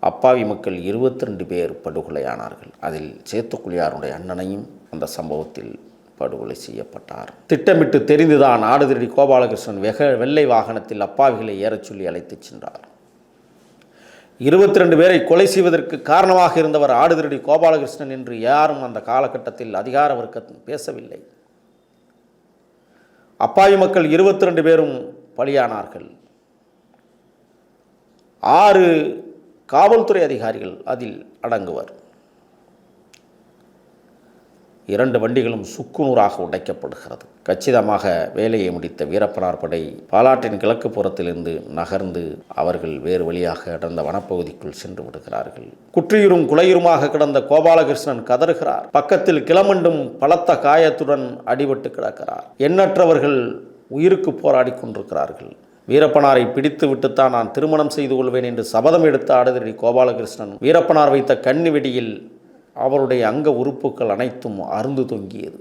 அப்பாவி மக்கள் 22 பேர் படுகொலையானார்கள். அதில் சேத்துக்குளியாருடைய அண்ணனையும் அந்த சம்பவத்தில் படுகொலை செய்யப்பட்டார். திட்டமிட்டு தெரிந்துதான் ஆடுதிரடி கோபாலகிருஷ்ணன் வெள்ளை வாகனத்தில் அப்பாவிகளை ஏறச் சொல்லி அழைத்துச் சென்றார். 22 பேரை கொலை செய்வதற்கு காரணமாக இருந்தவர் ஆடுதிரடி கோபாலகிருஷ்ணன் என்று யாரும் அந்த காலகட்டத்தில் அதிகார வர்க்கம் பேசவில்லை. அப்பாவி மக்கள் 22 பேரும் பலியானார்கள். 6 காவல்துறை அதிகாரிகள் அதில் அடங்குவர். 2 வண்டிகளும் சுக்குநூறாக உடைக்கப்படுகிறது. கச்சிதமாக வேலையை முடித்த வீரப்பனார் படை பாலாற்றின் கிழக்கு புறத்திலிருந்து நகர்ந்து அவர்கள் வேறு வழியாக கடந்த வனப்பகுதிக்குள் சென்று விடுகிறார்கள். குற்றியுரும் குலையுருமாக கிடந்த கோபாலகிருஷ்ணன் கதறுகிறார். பக்கத்தில் கிளமண்டும் பலத்த காயத்துடன் அடிபட்டு கிடக்கிறார். எண்ணற்றவர்கள் உயிருக்கு போராடி கொண்டிருக்கிறார்கள். வீரப்பனாரை பிடித்து விட்டுத்தான் நான் திருமணம் செய்து கொள்வேன் என்று சபதம் எடுத்த ஆடுதிரடி கோபாலகிருஷ்ணன் வீரப்பனார் வைத்த கண்ணி வெடியில் அவருடைய அங்க உறுப்புகள் அனைத்தும் அருந்து தொங்கியது.